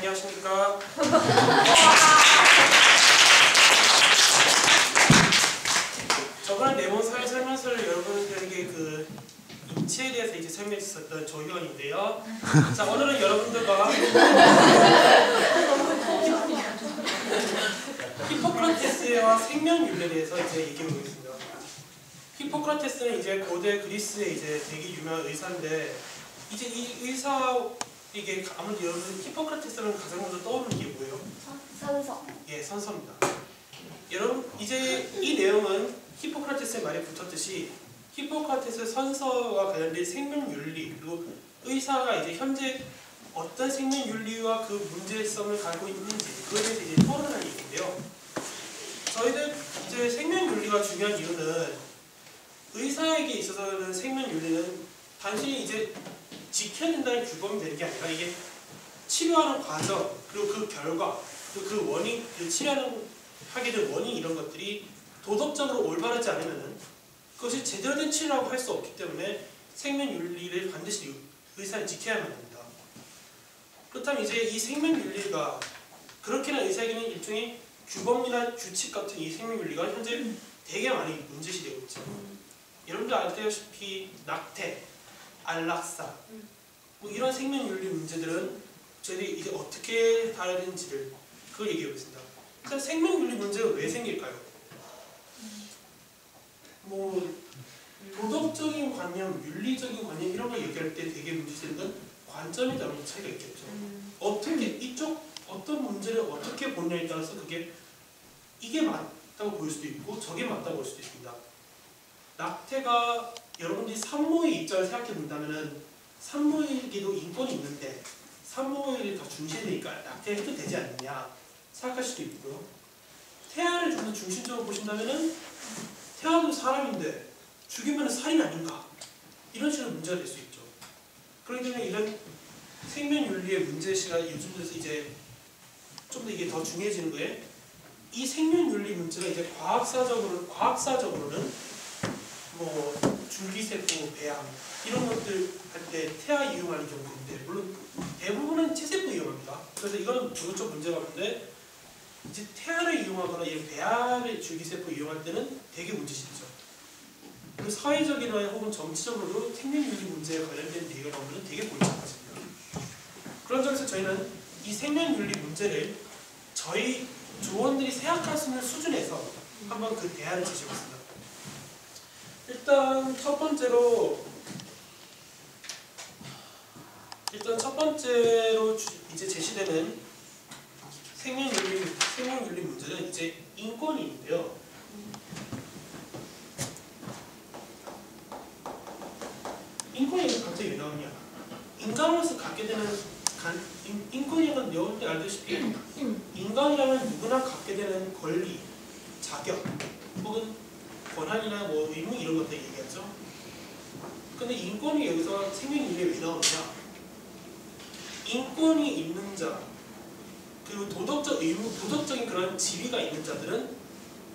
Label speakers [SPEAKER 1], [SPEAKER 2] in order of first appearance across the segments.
[SPEAKER 1] 안녕하십니까. 저번에 네모 사회 설명서를 여러분들에게 그 인체에 대해서 이제 설명했었던 조희원인데요. 자, 오늘은 여러분들과 히포크라테스와 생명윤리에 대해서 이제 얘기해 보겠습니다. 히포크라테스는 이제 고대 그리스의 이제 되게 유명한 의사인데, 이제 이 의사 이게 아무래도 여러분 히포크라테스는 가장 먼저 떠오르는 게 뭐예요?
[SPEAKER 2] 선서.
[SPEAKER 1] 예, 선서입니다. 여러분 이제 이 내용은 히포크라테스의 말에 붙었듯이 히포크라테스 선서와 관련된 생명윤리, 그리고 의사가 이제 현재 어떤 생명윤리와 그 문제성을 가지고 있는지 그에 대해서 이제 토론할 얘기인데요. 저희들 이제 생명윤리가 중요한 이유는 의사에게 있어서는 생명윤리는 단순히 이제 지켜야 된다는 규범이 되는 게 아니라 이게 치료하는 과정, 그리고 그 결과, 그리고 그 원인, 그 치료하는 하게 된 원인 이런 것들이 도덕적으로 올바르지 않으면은 그것이 제대로 된 치료라고 할 수 없기 때문에 생명윤리를 반드시 의사는 지켜야만 합니다. 그렇다면 이제 이 생명윤리가 그렇게나 의사에게는 일종의 규범이나 규칙 같은 이 생명윤리가 현재 되게 많이 문제시되고 있죠. 여러분들 알다시피 낙태, 안락사, 뭐 이런 생명윤리 문제들은 저희들이 이제 어떻게 다뤄야 되는지를 그걸 얘기해보겠습니다. 일단 생명윤리 문제가 왜 생길까요? 뭐 도덕적인 관념, 윤리적인 관념 이런 걸 얘기할 때 되게 문제되는 건 관점에 따른 차이가 있겠죠. 어떻게 이쪽 어떤 문제를 어떻게 보느냐에 따라서 그게 이게 맞다고 보일 수도 있고 저게 맞다고 볼 수도 있습니다. 낙태가 여러분들이 산모의 입장을 생각해 본다면은 산모에게도 인권이 있는데 산모를 더 중시하니까 낙태해도 되지 않느냐 생각할 수도 있고요. 태아를 좀 더 중심적으로 보신다면은 태아도 사람인데 죽이면 살인 아닌가 이런 식으로 문제가 될 수 있죠. 그렇기 때문에 이런 생명윤리의 문제시가 요즘 들어서 이제 좀 더 이게 더 중요해지는 거에 이 생명윤리 문제가 이제 과학사적으로는 뭐 줄기세포, 배암 이런 것들 할 때 태아 이용하는 경우인데 물론 대부분은 체세포 이용합니다. 그래서 이거는 도덕적 문제가 없는데 이제 태아를 이용하거나 이 배암의 줄기세포 이용할 때는 되게 문제시죠. 그리고 사회적이나 혹은 정치적으로도 생명윤리 문제에 관련된 얘기가 나오면 되게 복잡해집니다. 그런 점에서 저희는 이 생명윤리 문제를 저희 조원들이 생각할 수 있는 수준에서 한번 그 대안을 제시해봤습니다. 일단 첫 번째로 이제 제시되는 생명윤리 문제는 이제 인권인데요. 인권이 갑자기 왜 나오냐? 인간으로서 갖게 되는 인권이란 여러분들 알다시피 인간이라면 누구나 갖게 되는 권리, 자격, 혹은 권한이나 뭐 의무 이런 것들 얘기하죠. 근데 인권이 여기서 생명윤리에 왜 나오느냐? 인권이 있는 자, 그리고 도덕적 의무, 도덕적인 그런 지위가 있는 자들은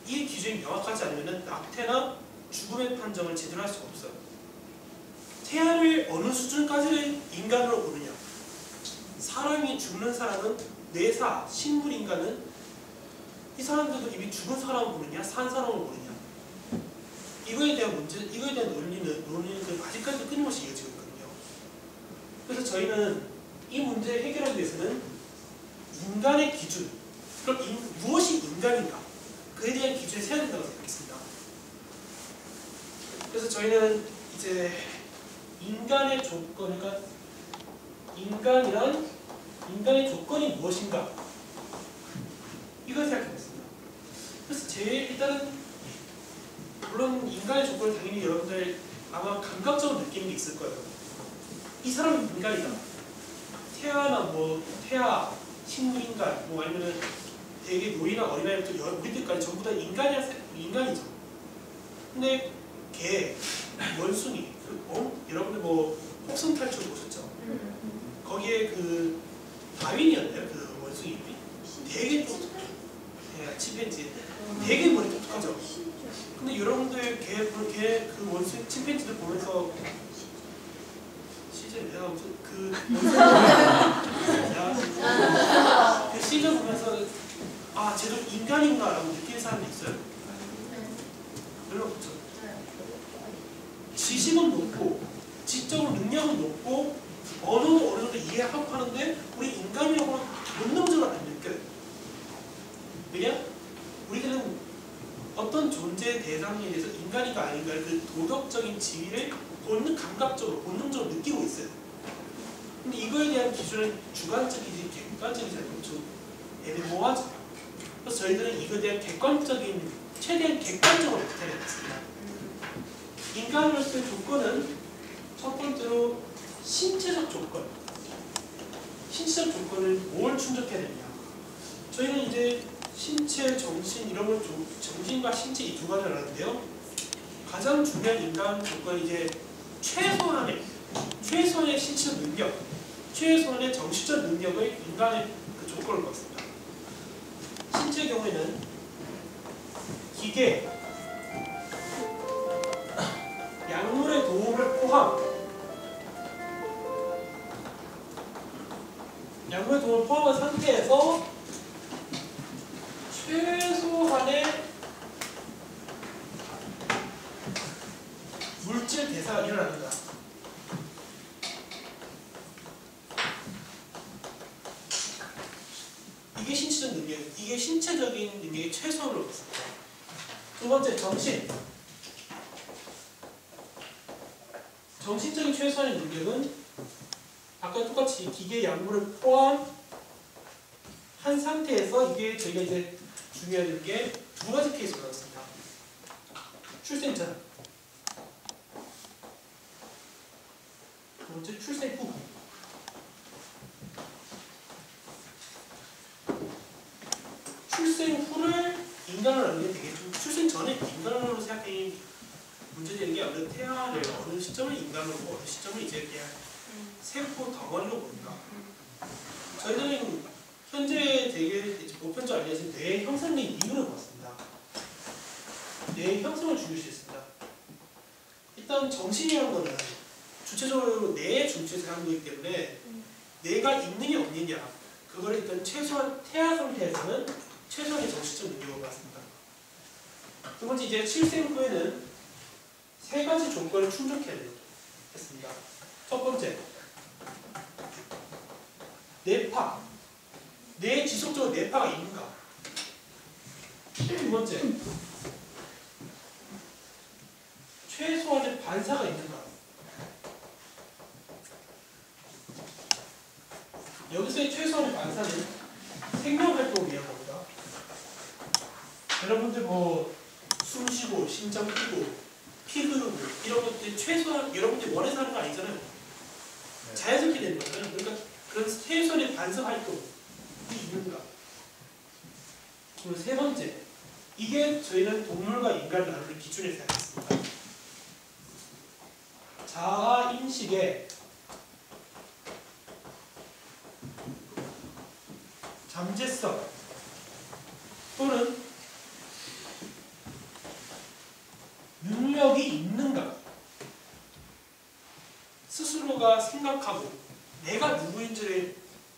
[SPEAKER 1] 이 기준이 명확하지 않으면 낙태나 죽음의 판정을 제대로 할 수가 없어요. 태아를 어느 수준까지는 인간으로 보느냐? 사람이 죽는 사람은 뇌사, 식물인간은 이 사람들도 이미 죽은 사람을 보느냐, 산 사람을 보느냐? 이거에 대한 논리는 그 아직까지도 끊임없이 이어지고 있거든요. 그래서 저희는 이 문제를 해결하기 위해서는 인간의 기준, 그럼 무엇이 인간인가? 그에 대한 기준을 세워야 된다고 생각했습니다. 그래서 저희는 이제 인간의 조건, 그러니까 인간의 조건이 무엇인가? 이걸 생각해봤습니다. 그래서 일단은 물론 인간의 조건을 당연히 여러분들 아마 감각적으로 느끼는 게 있을 거예요. 이 사람은 인간이다. 태아, 식물인간, 뭐 아니면은 되게 노인이나 어린아이부터 우리들까지 전부 다 인간이죠. 근데 개, 원숭이, 여러분들 뭐 혹성탈출 보셨죠? 거기에 그 다윈이었나요? 그 원숭이 이름이? 되게 똑똑해요. 침팬지. 되게 머리 똑똑하죠? 근데 여러분들 그 원숭이 침팬지들 보면서 내가 무슨 그 인간인가라고 느끼는 사람이 있어요? 별로 없죠. 지식은 높고 지적으로 능력은 높고 언어도 어느 정도 이해하고 하는데 우리 인간이라고는 본능적으로 안 느껴요. 왜냐? 우리들은 어떤 존재의 대상에 대해서 인간인가 아닌가 그 도덕적인 지위를 감각적으로 본능적으로 느끼고 있어요. 근데 이거에 대한 기준은 주관적이지 객관적이지 않고 좀 애매모호하죠. 그래서 저희들은 이거에 대한 최대한 객관적으로 나타내겠습니다. 인간으로서의 조건은 첫 번째로 신체적 조건. 신체적 조건을 뭘 충족해야 되냐? 저희는 이제 신체, 정신 이런 걸 정신과 신체 이 두 가지를 하는데요. 가장 중요한 인간 조건이 이제 최소한의 신체적 능력, 최소한의 정신적 능력의 인간의 그 조건을 봤습니다. 신체의 경우에는 기계, 약물의 도움을 포함한 상태에서 최소한의 물질 대사가 일어납니다. 이게 신체적 능력, 이게 신체적인 능력의 최소한으로 봤습니다. 두 번째, 정신적인 최소한의 능력은 아까 똑같이 기계 약물을 포함한 상태에서 이게 저희가 이제 중요한 게 두 가지 케이스가 나왔습니다. 출생 전, 두 번째 출생 후. 출생 후를 인간으로 하는 게 되게 좀 출생 전에 인간으로 생각하는 문제되는 게 어느 태아를 어느 시점을 인간으로 보고 어느 시점을 이제 그냥 세포 덩어리로 보니까 저희들은 현재 되게 보편적으로 알려진 뇌 형성의 이유를 봤습니다. 뇌 형성을 중요시했습니다. 일단 정신이라는 거는 주체적으로 뇌에 중추에서 하는 거기 때문에 뇌가 있느냐 없느냐 그거를 일단 최소한 태아 상태에서는 최소한의 정신적 능력을 봤습니다. 두 번째 이제 출생 후에는 세 가지 조건을 충족해야 했습니다. 첫 번째, 뇌파. 뇌에 지속적으로 뇌파가 있는가. 두 번째, 최소한의 반사가 있는가. 여기서의 최소한의 반사는 생명활동을 위한 겁니다. 여러분들 숨 쉬고 심장 뛰고 피 흐르고 이런 것들이 최소한 여러분들이 원해서 하는 거 아니잖아요. 네. 자연스럽게 되는 거잖아요. 그러니까 그런 최소한의 반사 활동이 있는가. 그리고 세 번째, 이게 저희는 동물과 인간을 나누는 기준을 생각했습니다. 자아 인식의 잠재성 또는 능력이 있는가. 스스로가 생각하고 내가 누구인지를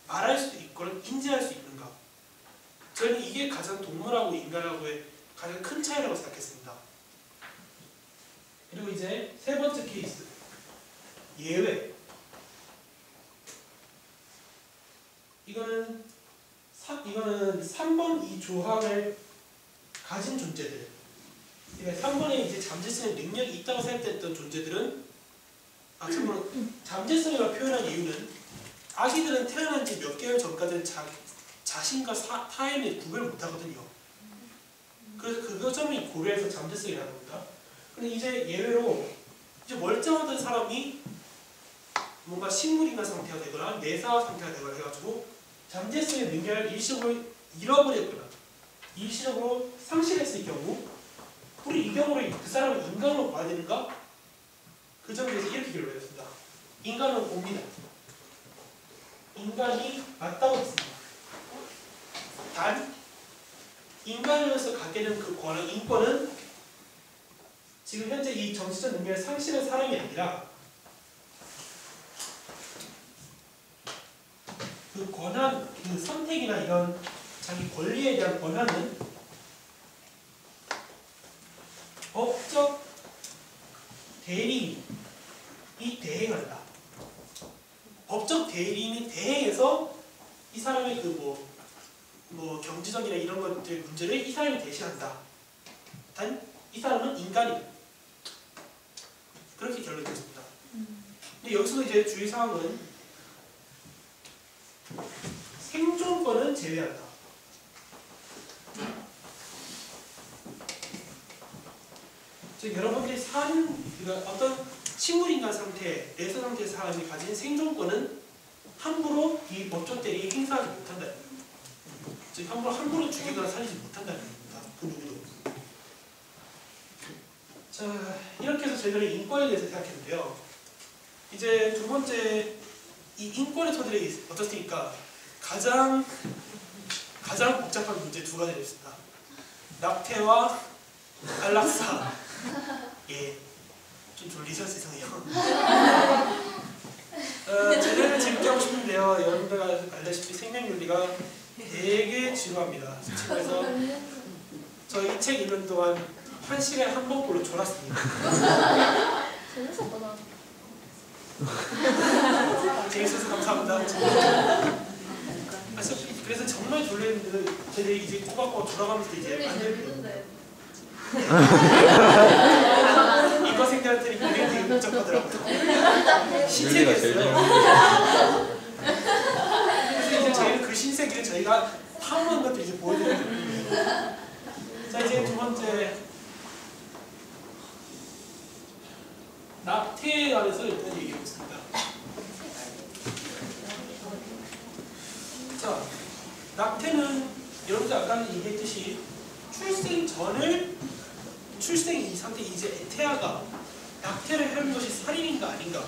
[SPEAKER 1] 말할 수 있거나 인지할 수 있는가. 저는 이게 가장 동물하고 인간하고의 가장 큰 차이라고 생각했습니다. 그리고 이제 세 번째 케이스, 예외. 이거는 3번 이 조항을 가진 존재들. 그러니까 3번에 이제 잠재성의 능력이 있다고 생각했던 존재들은 참고로 잠재성이라고 표현한 이유는 아기들은 태어난 지 몇 개월 전까지는 자신과 타인을 구별을 못하거든요. 그래서 그 점이 고려해서 잠재성이라는 겁니다. 근데 이제 예외로 이제 멀쩡하던 사람이 뭔가 식물인간 상태가 되거나 내사 상태가 되거나 해가지고 잠재성의 능력을 일시적으로 잃어버렸거나 일시적으로 상실했을 경우 우리 이 경우를 그 사람을 인간으로 봐야 되는가? 그 점에 대해서 이렇게 결론했습니다. 인간은 옵니다. 인간이 맞다고 했습니다. 단 인간으로서 갖게 된 그 권한, 인권은 지금 현재 이 정신적 능력을 상실한 사람이 아니라 그 권한, 그 선택이나 이런 자기 권리에 대한 권한은 법적 대리인에 대해서 이 사람의 그 뭐 경제적이나 이런 것들 문제를 이 사람이 대신한다. 단 이 사람은 인간이다. 그렇게 결론됐습니다. 근데 여기서도 이제 주의사항은 생존권은 제외한다. 즉 여러분들이 그러니까 어떤 식물인간 상태, 내성 상태의 사람이 가진 생존권은 함부로 이 법적 대리에 행사하지 못한다. 즉 함부로 죽이거나 살리지 못한다는 겁니다. 그 누구도. 자, 이렇게 해서 저희들은 인권에 대해서 생각했는데요. 이제 두 번째, 이 인권의 토대에 어떻습니까? 가장 복잡한 문제 두 가지가 있습니다. 낙태와 안락사. 예, 좀 졸리셔서 죄송해요. 제대로 재밌게 하고 싶은데요. 여러분들 알다시피 생명윤리가 되게 지루합니다. 그래서 저 이 책 읽는 동안 1시간에 한 번꼴로 졸았습니다.
[SPEAKER 2] 재밌었구나.
[SPEAKER 1] 재밌어서 감사합니다. 그래서 정말 졸렸는데 저희들이 이제 꼬박꼬박 돌아가면서 이제 안 되는데 이과생들한테는 굉장히 되게 복잡하더라고요. 신세계였어요. 그래서 이제 저희는 그 신세계를 저희가 탐험한 것들 이제 보여드리는 거예요. 자, 이제 두 번째, 낙태에 관해서 일단 얘기해 보겠습니다. 자, 낙태는 여러분들 아까 얘기했듯이 출생 이 상태 이제 태아가 낙태를 하는 것이 살인인가 아닌가,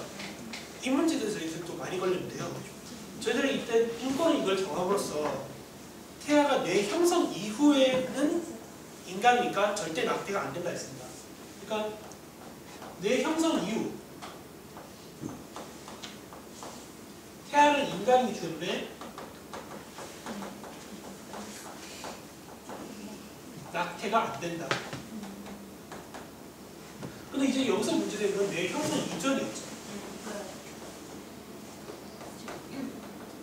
[SPEAKER 1] 이 문제에 대해서 저희들 또 많이 걸리는데요. 저희들은 이때 인권은 이걸 정함으로써 태아가 뇌 형성 이후에는 인간이니까 절대 낙태가 안 된다 했습니다. 그러니까 뇌 형성 이후 태아는 인간이기 때문에 낙태가 안 된다. 근데 이제 여기서 문제되는 건 뇌 형성 이전이었죠.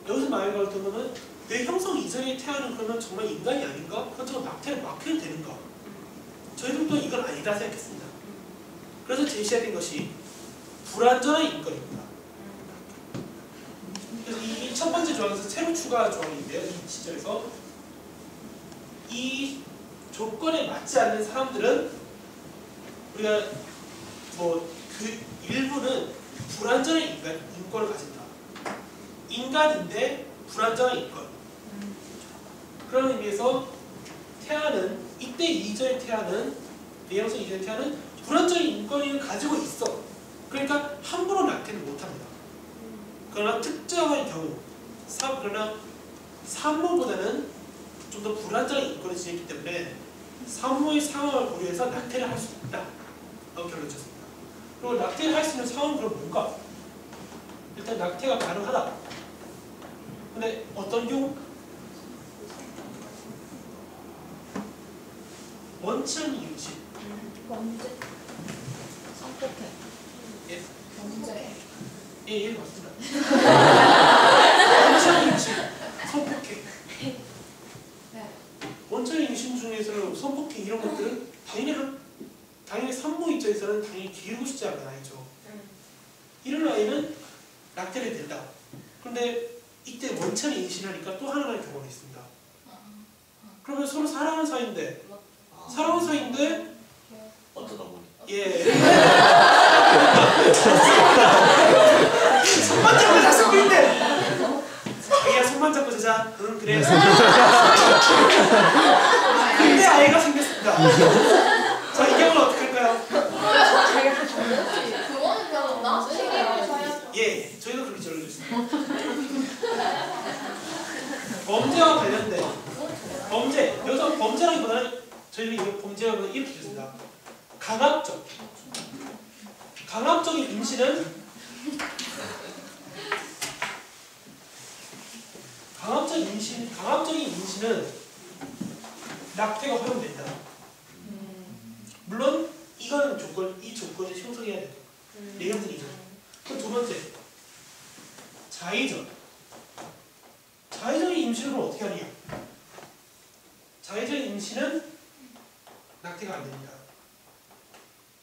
[SPEAKER 1] 여기서 말하는 것 같은 거는 뇌 형성 이전의 태아는 그러면 정말 인간이 아닌가? 그렇다고 낙태를 맡겨도 되는가? 저희들도 이건 아니다 생각했습니다. 그래서 제시된 것이 불완전한 인권입니다. 그래서 이 첫 번째 조항에서 새로 추가 조항인데요. 이 시절에서 이 조건에 맞지 않는 사람들은 우리가 그 일부는 불완전한 인권을 가진다. 인간인데 불완전한 인권. 그런 의미에서 태아는 이때 이전의 태아는 뇌형성 이전의 태아는 불완전한 인권을 가지고 있어. 그러니까 함부로 낙태는 못합니다. 그러나 특정한 경우, 그러나 산모보다는 좀 더 불완전한 인권을 지녔기 때문에 산모의 상황을 고려해서 낙태를 할 수 있다 라고 결론을 쳤습니다. 그리고 낙태를 할 수 있는 상황은 그럼 뭔가? 일단 낙태가 가능하다. 근데 어떤 경우? 원치 않는 임신.
[SPEAKER 2] 범죄. 성폭행.
[SPEAKER 1] 예?
[SPEAKER 2] 범죄.
[SPEAKER 1] 예, 맞습니다. 원치 않는 임신, 성폭행. 원치 않는 임신 중에서는 성폭행 이런 것들은 당연히 산모 입장에서는 당연히 기르고 싶지 않은 아이죠. 이런 아이는 낙태를 된다. 그런데 이때 원치 않는 임신하니까 또 하나의 경우가 있습니다. 그러면 서로 사랑하는 사이인데
[SPEAKER 3] 어쩌다 보니.
[SPEAKER 1] 예. 손만 잡고 자꾸 있네. 자기가 손만 잡고 자자. 응, 그래. 근데 아이가 생겼습니다. 자, 이 경우는 어떻게 할까요?
[SPEAKER 2] 그거는 그냥 나중에
[SPEAKER 1] 예, 저희도 그렇게 전해줬습니다. 범죄와 관련된 여기서 범죄라기보다는 저희들이 이거 범죄라고 이렇게 줬습니다. 강압적인 임신은 강압적인 임신은 낙태가 허용된다. 물론 이거는 이 조건을 형성해야 돼요. 내형성 이전. 그 두 번째, 자의적. 자의적인 임신은 어떻게 하냐? 자의적인 임신은 낙태가 안 됩니다.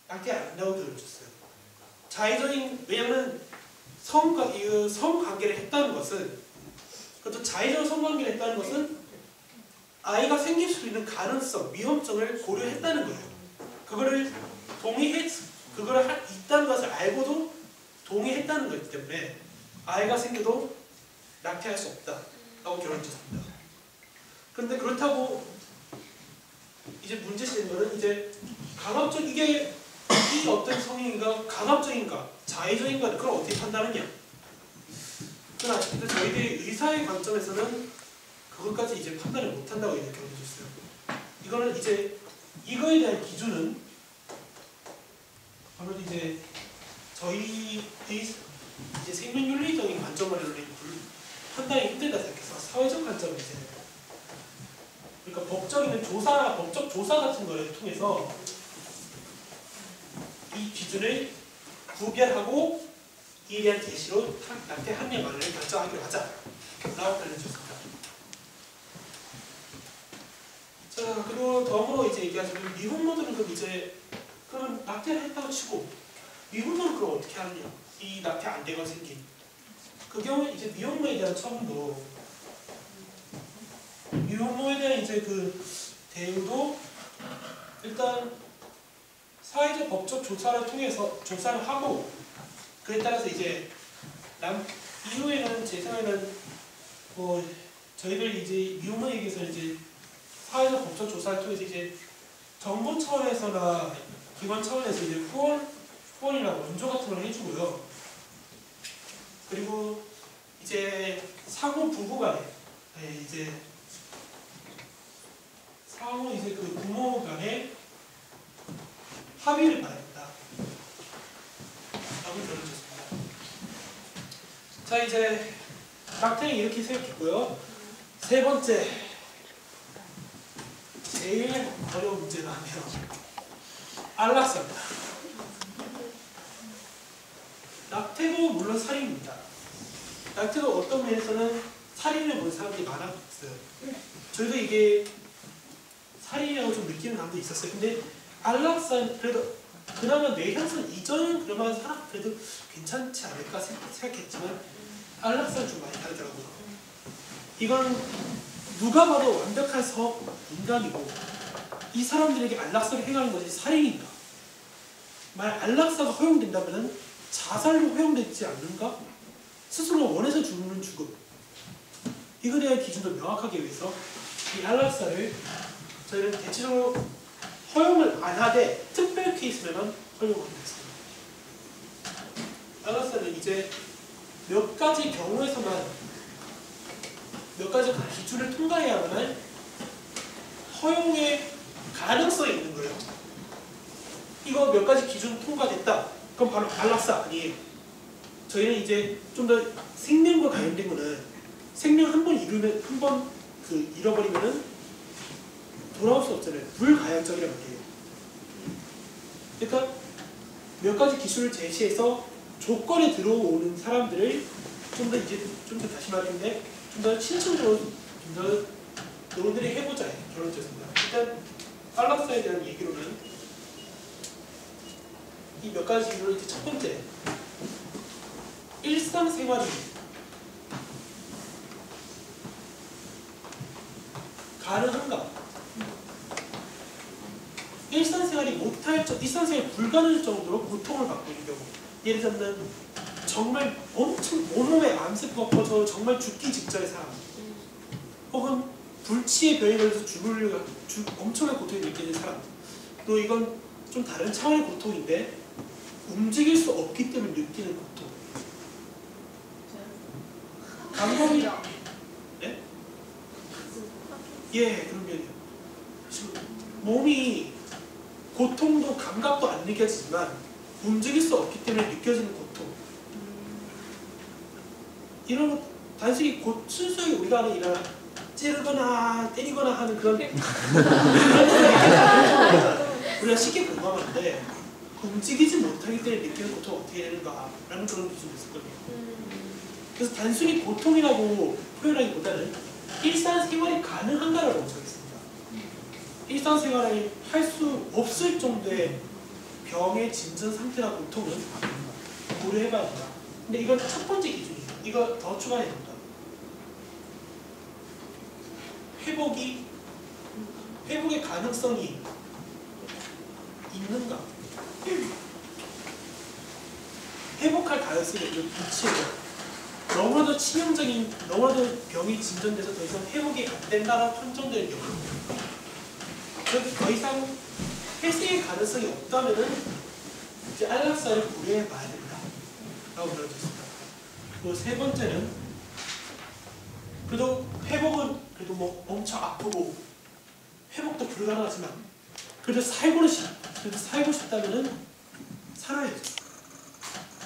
[SPEAKER 1] 낙태 안 된다고 들어줬어요. 자의적인, 왜냐면 성관계를 했다는 것은, 그것도 자의적 성관계를 했다는 것은 아이가 생길 수 있는 가능성, 위험성을 고려했다는 거예요. 그거를 있다는 것을 알고도 동의했다는 거기 때문에 아이가 생겨도 낙태할 수 없다라고 결론졌습니다. 그런데 그렇다고 이제 문제시되는 거는 이제 이게 이 어떤 성인가 강압적인가 자의적인가 그걸 어떻게 판단하냐? 그건 아쉽게도 저희들이 의사의 관점에서는 그것까지 이제 판단을 못한다고 이렇게 결론졌어요. 이거는 이제 이거에 대한 기준은 바로 이제 저희의 이제 생명윤리적인 관점으로 판단이 힘들다 생각해서 사회적 관점을 이제 그러니까 법적 조사 같은 거를 통해서 이 기준을 구별하고 이에 대한 제시로 낙태 합리화 마련을 결정하기로 하자라고 알려주셨습니다. 자, 그리고 덤으로 이제 얘기하자면 미혼모들은 그럼 이제 그럼 낙태를 했다고 치고 미혼모는 그럼 어떻게 하느냐? 이 낙태 안 되고 생긴 그 경우에 이제 미혼모에 대한 처분도 미혼모에 대한 이제 그 대우도 일단 사회적 법적 조사를 통해서 조사를 하고 그에 따라서 이제 이후에는 제 생각에는 뭐 저희들 이제 미혼모 얘기해서 이제 사회적 법적 조사를 통해서 이제 정부 차원에서나 기관 차원에서 이제 후원이나 원조 같은 걸 해주고요. 그리고 이제 상호 부부간에 이제 상호 이제 그 부모간에 합의를 봐야 된다. 라고 결론졌습니다. 자, 이제 낙태는 이렇게 생각했고요. 세 번째, 제일 어려운 문제가 하면 안락사입니다. 낙태도 물론 살인입니다. 낙태도 어떤 면에서는 살인을 본 사람들이 많았어요. 저희도 이게 살인이라고 좀 느끼는 감도 있었어요. 근데 안락사는 그래도 그나마 뇌형성 이전은 그나마 그래도 괜찮지 않을까 생각했지만 안락사는 좀 많이 다르더라고요. 이건 누가 봐도 완벽한 인간이고 이 사람들에게 안락사를 행하는 것이 살인인가? 만약 안락사가 허용된다면 자살로 허용되지 않는가? 스스로 원해서 죽는 죽음. 이거에 대한 기준도 명확하게 위해서 이 안락사를 저희는 대체적으로 허용을 안 하되 특별 케이스에만 허용하고 있습니다. 안락사는 이제 몇 가지 경우에서만 몇 가지 그 기준을 통과해야만 허용의 가능성이 있는 거예요. 이거 몇 가지 기준 통과됐다. 그럼 바로 안락사 아니에요. 저희는 이제 좀 더 생명과 관련된 거는 생명 한 번 잃어버리면은 돌아올 수 없잖아요. 불가역적이라는 게. 그러니까 몇 가지 기술을 제시해서 조건에 들어오는 사람들을 좀 더 다시 말하는데 좀 더 신청적으로 좀 더 논의를 해보자 결론졌습니다. 일단 안락사에 대한 얘기로는 이 몇 가지 기준으로 이제 첫 번째 일상생활이 가능한가? 일상생활이 불가능할 정도로 고통을 받고 있는 경우, 예를 들면 정말 엄청 온몸에 암세포가 퍼져 정말 죽기 직전의 사람, 혹은 불치의 병에 걸려서 엄청난 고통이 느끼는 사람, 또 이건 좀 다른 차원의 고통인데 움직일 수 없기 때문에 느끼는 고통. 감각이 네? 예, 그런 면이요. 몸이 고통도 감각도 안 느껴지지만 움직일 수 없기 때문에 느껴지는 고통. 이런 것 단순히 순수하게 우리가 하는 일이나 찌르거나 때리거나 하는 그런 우리가 쉽게 공감하는데 움직이지 못하기 때문에 느끼는 고통이 어떻게 되는가라는 그런 기준이 있었거든요. 그래서 단순히 고통이라고 표현하기보다는 일상생활이 가능한가라고 적겠습니다. 일상생활을 할 수 없을 정도의 병의 진전 상태나 고통은 고려해봐야 된다. 근데 이건 첫 번째 기준이에요. 이거 더 추가해야 됩니다. 회복의 가능성이 있는가? 회복할 가능성이 있는 부치예요. 너무나도 치명적인, 너무나도 병이 진전돼서 더 이상 회복이 안 된다라고 판정되는 경우, 더 이상 회생의 가능성이 없다면은 이제 안락사를 고려해 봐야 된다라고 말해줬습니다. 그리고 세 번째는 그래도 회복은 그래도 뭐 엄청 아프고 회복도 불가능하지만 그래도 살고 싶다면은 살아야죠.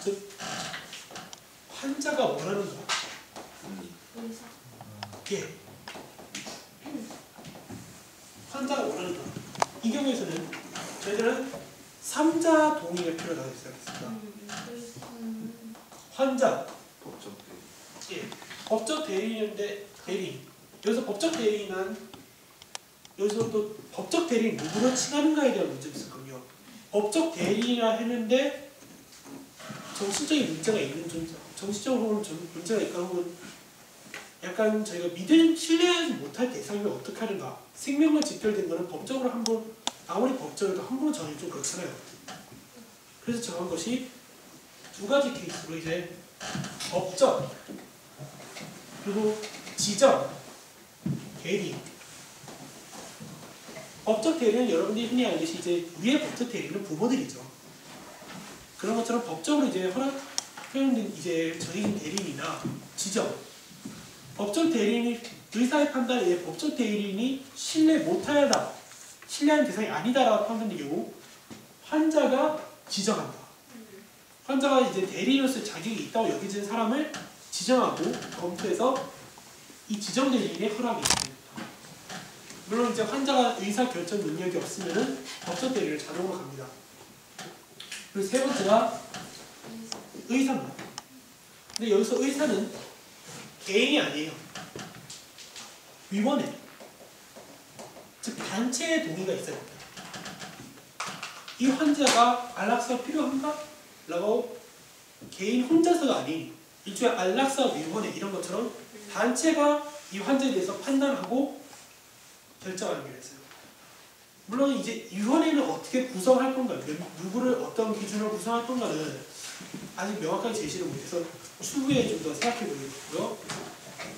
[SPEAKER 1] 즉 환자가 원하는 거.
[SPEAKER 2] 의사.
[SPEAKER 1] 예. 환자가 원하는 거. 이 경우에서는 저희들은 3자 동의가 필요하다고 생각했습니다. 환자,
[SPEAKER 3] 법정
[SPEAKER 1] 예. 법적 대리인인데 대리인. 여기서 법적 대리인은 여기서 또 법적 대리인 누구를 칭하는가에 대한 문제가 있었거든요. 법적 대리인이라 했는데 정신적인 문제가 있는 존재, 정신적으로 문제가 있거나 혹은 약간 저희가 신뢰하지 못할 대상이면 어떻게 하는가. 생명과 직결된 거는 법적으로 한번 아무리 법적으로도 함부로 정하기 좀 그렇잖아요. 그래서 정한 것이 두 가지 케이스로 이제 법적 그리고 지정 대리인. 법적 대리인은 여러분들이 흔히 알듯이 이제 위에 법적 대리인은 부모들이죠. 그런 것처럼 법적으로 이제 표현된 이제 정해진 대리인이나 지정. 법적 대리인이 의사의 판단에 법적 대리인이 신뢰 못하다, 신뢰하는 대상이 아니다라고 판단된 경우 환자가 지정한다. 환자가 이제 대리인으로서 자격이 있다고 여겨지는 사람을 지정하고 검토해서 이 지정 대리인의 허락이 있습니다. 물론 이제 환자가 의사 결정 능력이 없으면은 법적 대리인을 자동으로 갑니다. 그리고 세 번째가 의사입니다. 근데 여기서 의사는 개인이 아니에요. 위원회, 즉 단체의 동의가 있어야 됩니다. 이 환자가 안락사가 필요한가? 라고 개인 혼자서가 아닌 일종의 안락사 위원회 이런 것처럼 단체가 이 환자에 대해서 판단하고 결정하는 게 있어요. 물론 이제 위원회는 어떻게 구성할 건가, 누구를 어떤 기준으로 구성할 건가는 아직 명확하게 제시를 못해서 추후에 좀 더 생각해 보겠고요.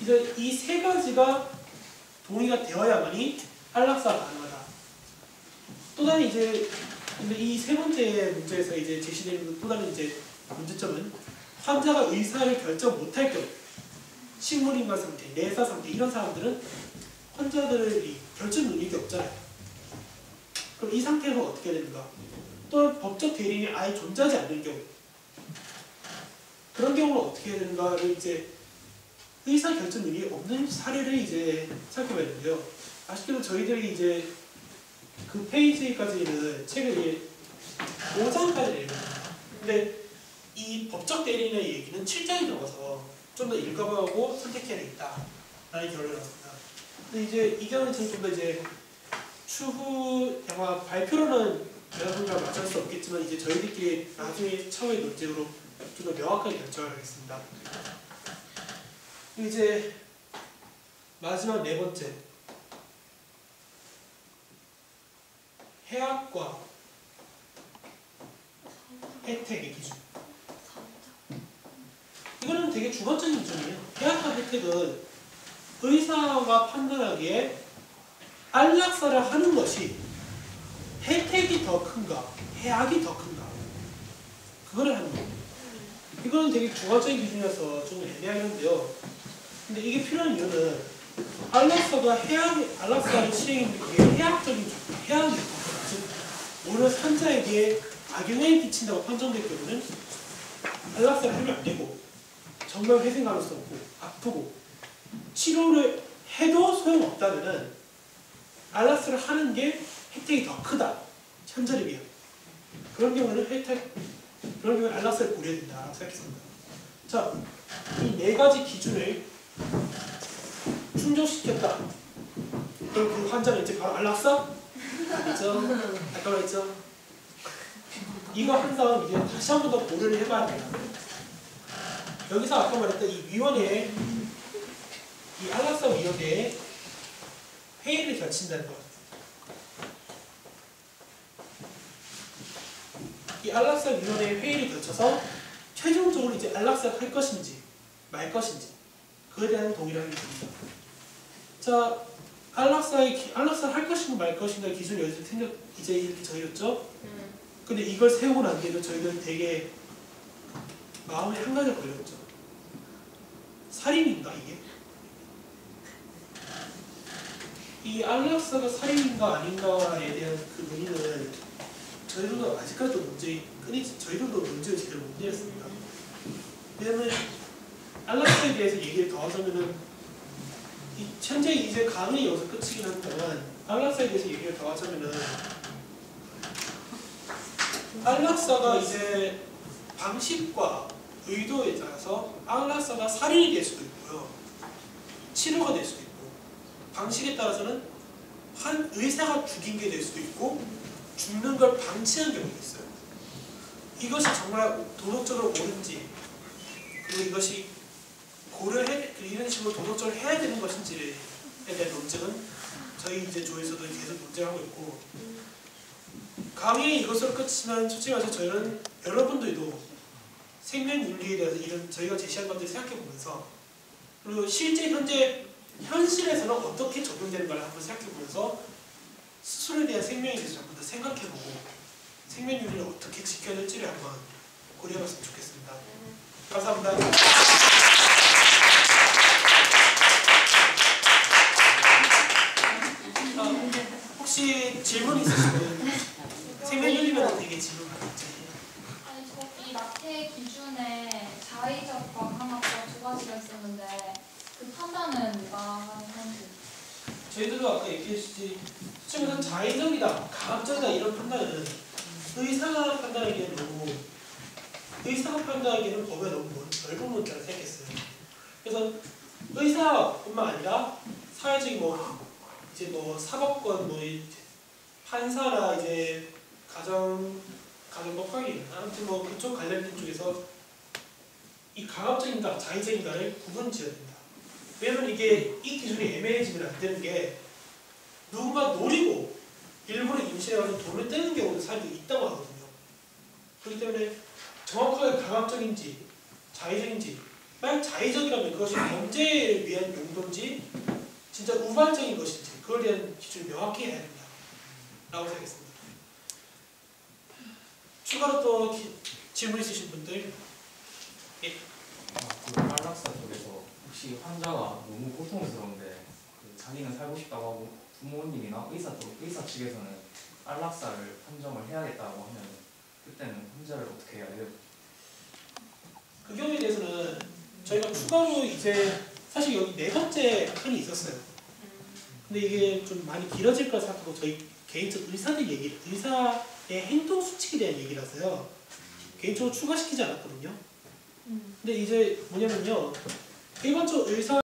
[SPEAKER 1] 이제 이 세 가지가 동의가 되어야만이 안락사가 가능하다. 또 다른 이제 근데 이 세 번째 문제에서 이제 제시되는 또 다른 이제 문제점은 환자가 의사를 결정 못할 경우, 식물인간 상태, 내사 상태 이런 사람들은 환자들이 결정 능력이 없잖아요. 그럼 이 상태에서 어떻게 되는가? 또는 법적 대리인이 아예 존재하지 않는 경우, 그런 경우는 어떻게 해야 되는가를 이제 의사 결정 능력이 없는 사례를 이제 살펴봐야 되는데요. 아쉽게도 저희들이 이제 그 페이지까지는 책을 5장까지 읽습니다. 근데 이 법적 대리인의 얘기는 7장이 넘어서 좀 더 읽어보고 선택해야 되겠다라는 결론을 나왔습니다. 근데 이제 이 경우는 좀 더 이제 추후 아마 발표로는 여러분과 맞출 수 없겠지만 이제 저희들끼리 나중에 차후의 논쟁으로 좀 더 명확하게 결정을 하겠습니다. 이제 마지막 네 번째, 해악과 혜택의 기준. 이거는 되게 주관적인 기준이에요. 해악과 혜택은 의사가 판단하기에 안락사를 하는 것이 혜택이 더 큰가, 해악이 더 큰가, 그거를 하는 거예요. 이거는 되게 주관적인 기준이라서 좀 애매하는데요. 근데 이게 필요한 이유는 안락사를 시행했는데 그게 해악적인 조건, 해악이 있다. 즉, 오히려 환자에게 악영향을 끼친다고 판정될 경우는 안락사를 하면 안 되고 정말 회생 가능성 없고 아프고 치료를 해도 소용없다면은 안락사를 하는 게 혜택이 더 크다. 현재에 비하면. 그런 경우는 안락사를 고려해야 된다고 생각했습니다. 자, 이 네 가지 기준을 충족시켰다. 그럼 그 환자는 이제 바로 안락사? 아니죠? 아까 말했죠? 이거 한 다음 이제 다시 한 번 더 고려를 해봐야 돼요. 여기서 아까 말했던 이 위원회, 이 안락사 위원회에 회의를 거친다는 것. 이 안락사 위원회 회의를 거쳐서 최종적으로 이제 안락사를 할 것인지 말 것인지 그에 대한 동의를 하겠습니다. 자, 안락사를 할 것인가 말 것인가의 기준이 여기서 이제 이렇게 정해졌죠? 근데 이걸 세우고 난 뒤에도 저희는 되게 마음에 한 가지가 걸렸죠. 살인인가 이게? 이 안락사가 살인인가 아닌가에 대한 그 논의는 저희들도 아직까지도 저희들도 문제를 제대로 못 내렸습니다. 왜냐면 안락사에 대해서 얘기를 더 하자면은 현재 이제 강의 여기서 끝이긴 한데 안락사에 대해서 얘기를 더 하자면은 안락사가 이제 방식과 의도에 따라서 안락사가 살인이 될 수도 있고요. 치료가 될 수도 있고 방식에 따라서는 한 의사가 죽인 게 될 수도 있고 죽는 걸 방치한 경우도 있어요. 이것이 정말 도덕적으로 옳은지 그리고 이것이 이런 식으로 도덕적으로 해야 되는 것인지에 대한 논쟁은 저희 이제 조에서도 계속 논쟁하고 있고 강의 이것으로 끝이지만 솔직히 말해서 저희는 여러분들도 생명윤리에 대해서 이런 저희가 제시한 것들 생각해 보면서 그리고 실제 현실에서는 어떻게 적용되는가를 한번 생각해 보면서 스스로에 대한 생명에 대해서 한번 더 생각해 보고 생명윤리를 어떻게 지켜야 될지를 한번 고려해 봤으면 좋겠습니다. 감사합니다. 혹시 질문 있으시면 생명윤리면 되게 질문 많겠죠.
[SPEAKER 2] 아니 저기 나태 기준에 자의적과 강압과 두 가지가 있었는데 그 판단은 누가 하는 건지.
[SPEAKER 1] 저희들도 아까 얘기했듯이 수치는 자의적이다, 강압적이다 이런 판단은 의사가 판단하기에는 범위가 너무 넓은 문제라 생각했어요. 그래서 의사뿐만 아니라 사회적인 이제 사법권 판사나 이제 가정법 관리 아무튼 그쪽 관련된 쪽에서 이 강압적인가 자의적인가를 구분지어야 된다. 왜냐면 이 기준이 애매해지면 안 되는 게 누군가 노리고 일부러 임신해가지고 돈을 떼는 경우도 사실 있다고 하거든요. 그렇기 때문에 정확하게 강압적인지 자의적인지 만약 자의적이라면 그것이 범죄를 위한 용도인지 진짜 우발적인 것인지 그걸 대한 기준을 명확히 해야 된다 라고 생각했습니다. 추가로 또 질문 있으신 분들? 예.
[SPEAKER 3] 그 안락사 쪽에서 혹시 환자가 너무 고통스러운데 자기는 살고 싶다고 하고 부모님이나 의사 측에서는 안락사를 판정을 해야겠다고 하면 그때는 환자를 어떻게 해야 돼요?
[SPEAKER 1] 그 경우에 대해서는 저희가 추가로 이제 사실 여기 네 번째 편이 있었어요. 근데 이게 좀 많이 길어질 거라 생각하고 저희 개인적으로 의사의 행동 수칙에 대한 얘기라서요. 개인적으로 추가시키지 않았거든요. 근데 이제 뭐냐면요. 일반적으로 의사